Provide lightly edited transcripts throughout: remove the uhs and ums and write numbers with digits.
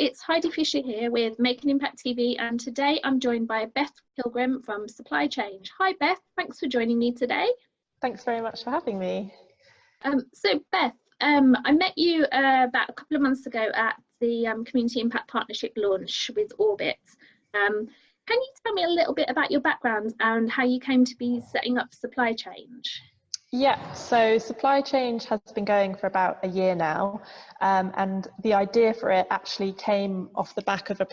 it's Heidi Fisher here with Make an Impact TV, and today I'm joined by Beth Pilgrim from Supply Change. Hi Beth, thanks for joining me today. Thanks very much for having me. So Beth, I met you about a couple of months ago at the Community Impact Partnership launch with Orbit. Can you tell me a little bit about your background and how you came to be setting up Supply Change? Yeah, so Supply Change has been going for about a year now, and the idea for it actually came off the back of a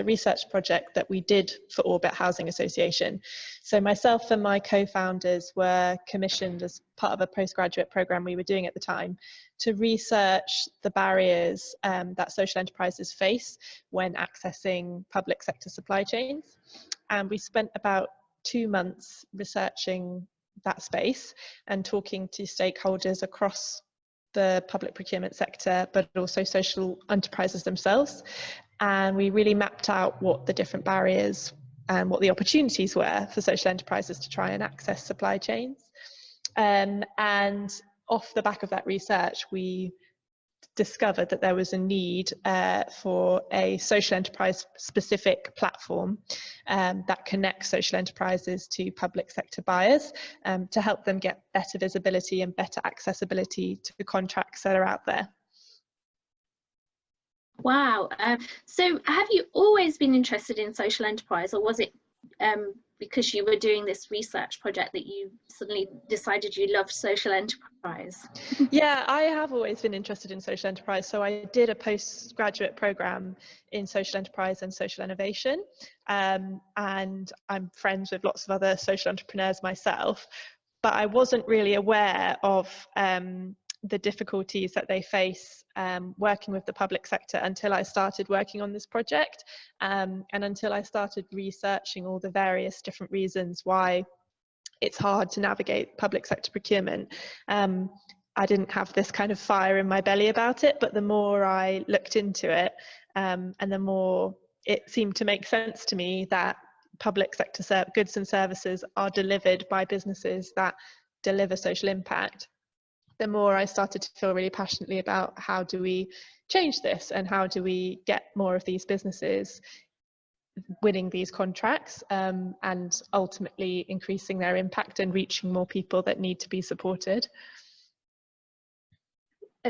research project that we did for Orbit Housing Association. So myself and my co-founders were commissioned as part of a postgraduate program we were doing at the time to research the barriers that social enterprises face when accessing public sector supply chains. And we spent about 2 months researching that space and talking to stakeholders across the public procurement sector, but also social enterprises themselves. And we really mapped out what the different barriers and what the opportunities were for social enterprises to try and access supply chains. And off the back of that research, we discovered that there was a need for a social enterprise specific platform that connects social enterprises to public sector buyers to help them get better visibility and better accessibility to the contracts that are out there. Wow. So have you always been interested in social enterprise, or was it because you were doing this research project that you suddenly decided you loved social enterprise? Yeah, I have always been interested in social enterprise. So I did a postgraduate program in social enterprise and social innovation. And I'm friends with lots of other social entrepreneurs myself, but I wasn't really aware of the difficulties that they face working with the public sector until I started working on this project, and until I started researching all the various different reasons why it's hard to navigate public sector procurement. I didn't have this kind of fire in my belly about it, but the more I looked into it, and the more it seemed to make sense to me that public sector goods and services are delivered by businesses that deliver social impact, the more I started to feel really passionately about how do we change this and how do we get more of these businesses winning these contracts, and ultimately increasing their impact and reaching more people that need to be supported.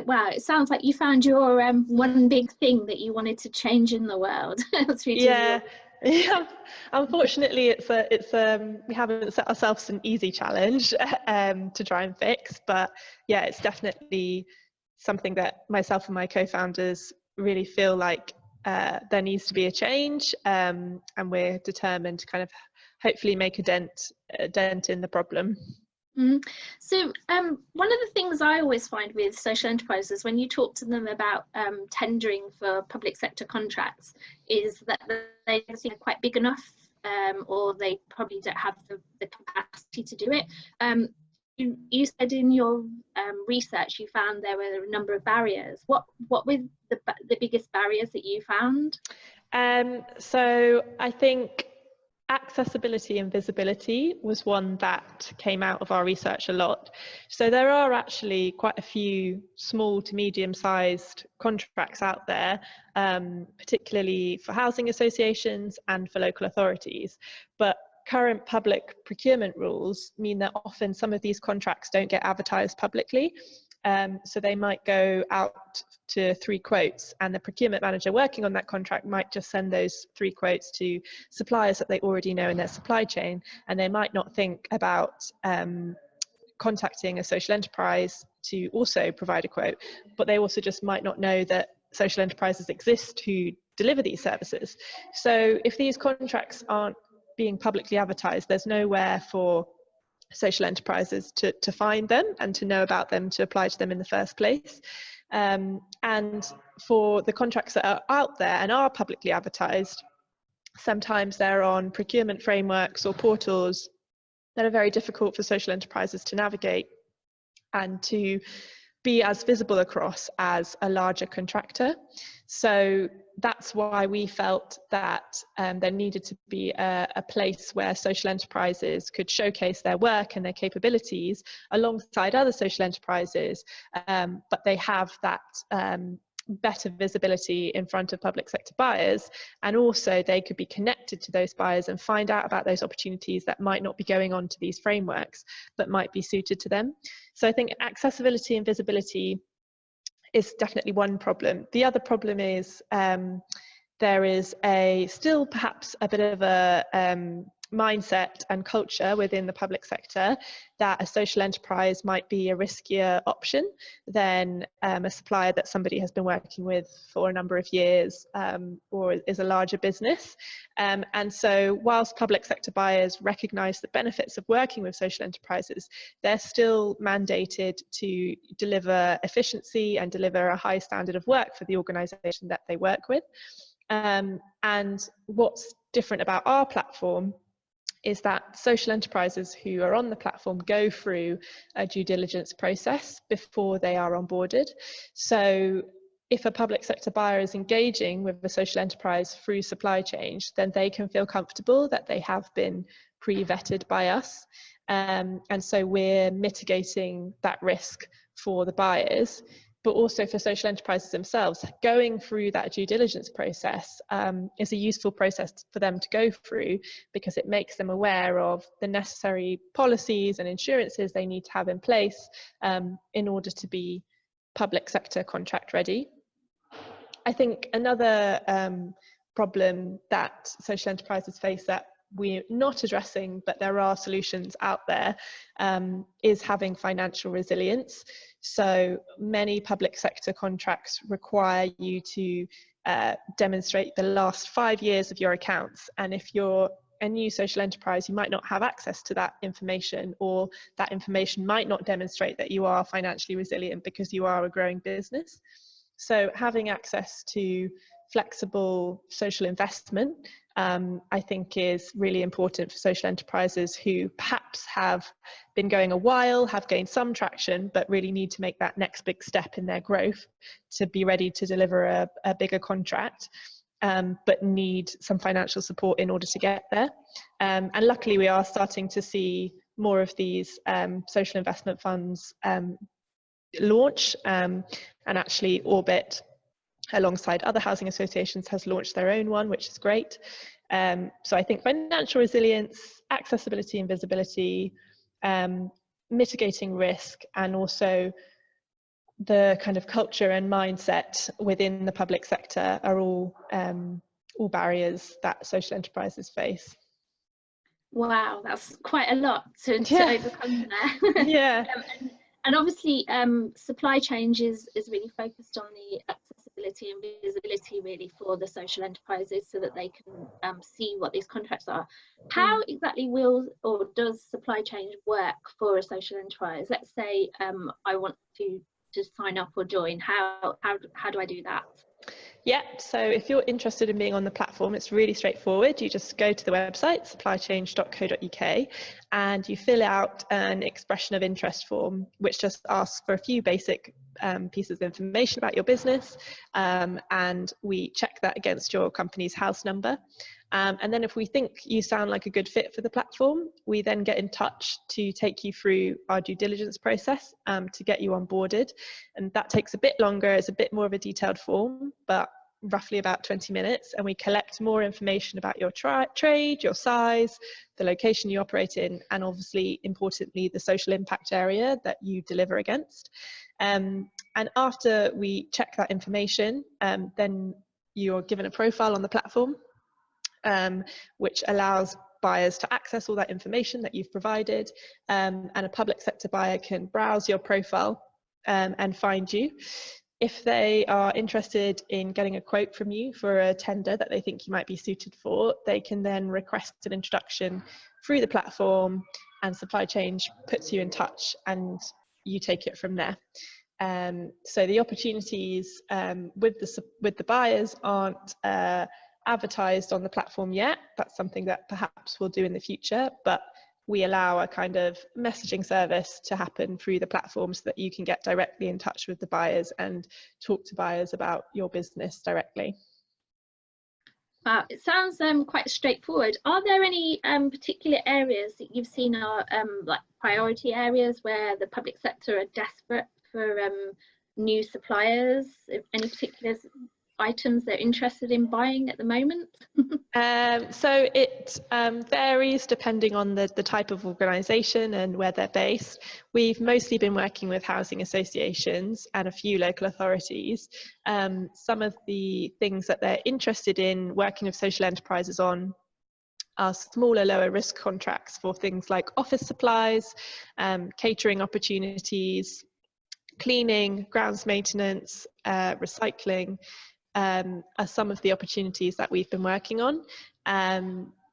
Wow, it sounds like you found your one big thing that you wanted to change in the world. Yeah. Unfortunately, we haven't set ourselves an easy challenge to try and fix, but yeah, it's definitely something that myself and my co-founders really feel like there needs to be a change, and we're determined to kind of hopefully make a dent in the problem. So one of the things I always find with social enterprises when you talk to them about tendering for public sector contracts is that they don't seem quite big enough, or they probably don't have the capacity to do it. You said in your research you found there were a number of barriers. What were the biggest barriers that you found? So I think accessibility and visibility was one that came out of our research a lot. So there are actually quite a few small to medium-sized contracts out there, particularly for housing associations and for local authorities. But current public procurement rules mean that often some of these contracts don't get advertised publicly. So they might go out to 3 quotes, and the procurement manager working on that contract might just send those 3 quotes to suppliers that they already know in their supply chain, and they might not think about contacting a social enterprise to also provide a quote, but they also just might not know that social enterprises exist who deliver these services. So if these contracts aren't being publicly advertised, there's nowhere for social enterprises to find them and to know about them, to apply to them in the first place. And for the contracts that are out there and are publicly advertised, sometimes they're on procurement frameworks or portals that are very difficult for social enterprises to navigate and to be as visible across as a larger contractor. So that's why we felt that there needed to be a place where social enterprises could showcase their work and their capabilities alongside other social enterprises, but they have that better visibility in front of public sector buyers, and also they could be connected to those buyers and find out about those opportunities that might not be going on to these frameworks but might be suited to them. So I think accessibility and visibility is definitely one problem. The other problem is there is still perhaps a bit of a mindset and culture within the public sector that a social enterprise might be a riskier option than a supplier that somebody has been working with for a number of years, or is a larger business. And so whilst public sector buyers recognise the benefits of working with social enterprises, they're still mandated to deliver efficiency and deliver a high standard of work for the organisation that they work with. And what's different about our platform is that social enterprises who are on the platform go through a due diligence process before they are onboarded. So if a public sector buyer is engaging with a social enterprise through supply chain, then they can feel comfortable that they have been pre-vetted by us. And so we're mitigating that risk for the buyers, but also for social enterprises themselves. Going through that due diligence process is a useful process for them to go through, because it makes them aware of the necessary policies and insurances they need to have in place in order to be public sector contract ready. I think another problem that social enterprises face that we're not addressing, but there are solutions out there, is having financial resilience. So many public sector contracts require you to demonstrate the last 5 years of your accounts. And if you're a new social enterprise, you might not have access to that information, or that information might not demonstrate that you are financially resilient because you are a growing business. So having access to flexible social investment, I think, is really important for social enterprises who perhaps have been going a while, have gained some traction, but really need to make that next big step in their growth to be ready to deliver a bigger contract, but need some financial support in order to get there. And luckily we are starting to see more of these social investment funds launch, and actually Orbit, alongside other housing associations, has launched their own one, which is great. So I think financial resilience, accessibility and visibility, mitigating risk, and also the kind of culture and mindset within the public sector are all barriers that social enterprises face. Wow, that's quite a lot to overcome there. Yeah. And obviously, supply chain is really focused on the accessibility and visibility, really, for the social enterprises, so that they can see what these contracts are. How exactly will or does supply chain work for a social enterprise? Let's say I want to sign up or join. How do I do that? Yeah, so if you're interested in being on the platform, it's really straightforward. You just go to the website, supplychange.co.uk, and you fill out an expression of interest form, which just asks for a few basic pieces of information about your business, and we check that against your company's house number. And then if we think you sound like a good fit for the platform, we then get in touch to take you through our due diligence process to get you onboarded. And that takes a bit longer, it's a bit more of a detailed form, but roughly about 20 minutes. And we collect more information about your trade, your size, the location you operate in, and obviously, importantly, the social impact area that you deliver against. And after we check that information, then you're given a profile on the platform, which allows buyers to access all that information that you've provided, and a public sector buyer can browse your profile and find you. If they are interested in getting a quote from you for a tender that they think you might be suited for, they can then request an introduction through the platform, and Supply Chain puts you in touch and you take it from there. So the opportunities with the buyers aren't advertised on the platform yet. That's something that perhaps we'll do in the future, but we allow a kind of messaging service to happen through the platform so that you can get directly in touch with the buyers and talk to buyers about your business directly. Wow, it sounds quite straightforward. Are there any particular areas that you've seen are like priority areas where the public sector are desperate for new suppliers? Any particular items they're interested in buying at the moment? So it varies depending on the type of organisation and where they're based. We've mostly been working with housing associations and a few local authorities. Some of the things that they're interested in working with social enterprises on are smaller, lower risk contracts for things like office supplies, catering opportunities, cleaning, grounds maintenance, recycling, are some of the opportunities that we've been working on.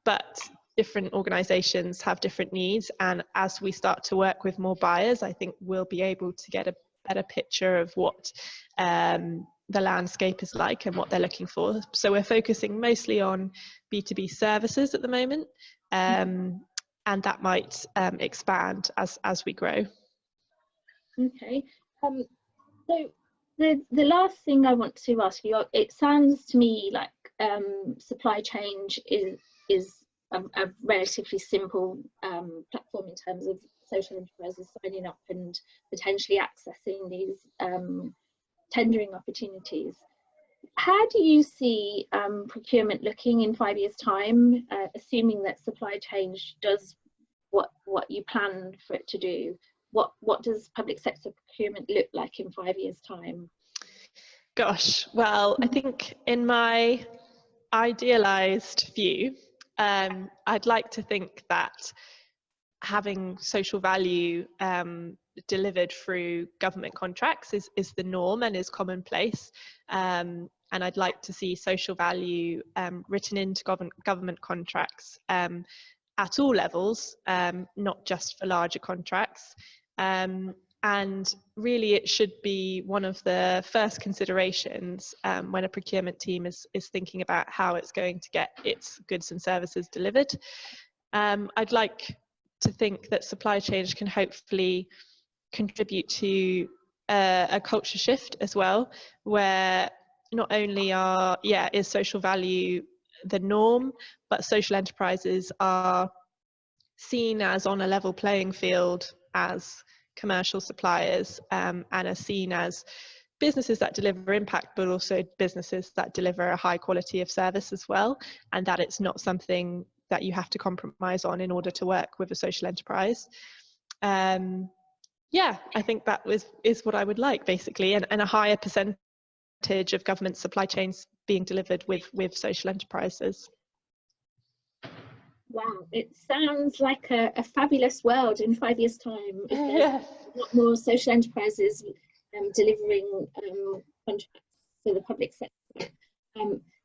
But different organisations have different needs, and as we start to work with more buyers, I think we'll be able to get a better picture of what the landscape is like and what they're looking for. So we're focusing mostly on B2B services at the moment, and that might expand as we grow. Okay. So the last thing I want to ask you, it sounds to me like supply chain is a relatively simple platform in terms of social enterprises signing up and potentially accessing these tendering opportunities. How do you see procurement looking in 5 years' time, assuming that supply chain does what you plan for it to do? What does public sector procurement look like in 5 years' time? Gosh, well, I think in my idealized view, I'd like to think that having social value delivered through government contracts is the norm and is commonplace. And I'd like to see social value written into government contracts at all levels, not just for larger contracts. And really it should be one of the first considerations when a procurement team is thinking about how it's going to get its goods and services delivered. I'd like to think that supply chain can hopefully contribute to a culture shift as well, where not only is social value the norm, but social enterprises are seen as on a level playing field as commercial suppliers, and are seen as businesses that deliver impact, but also businesses that deliver a high quality of service as well, and that it's not something that you have to compromise on in order to work with a social enterprise. Yeah, I think that is what I would like, basically, and a higher percentage of government supply chains being delivered with social enterprises. Wow, it sounds like a fabulous world in 5 years' time. If there's Yes. a lot more social enterprises delivering contracts for the public sector.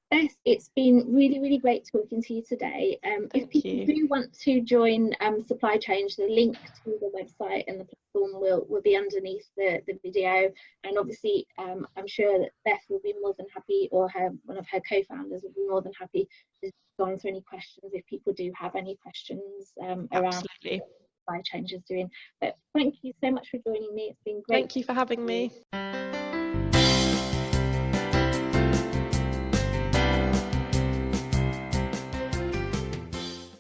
Beth, it's been really, really great talking to you today. If people do want to join Supply Chain, the link to the website and the platform will be underneath the video. And obviously, I'm sure that Beth will be more than happy, or one of her co-founders will be more than happy to go answer any questions if people do have any questions around Absolutely. what Supply Chain is doing. But thank you so much for joining me. It's been great. Thank you for having me.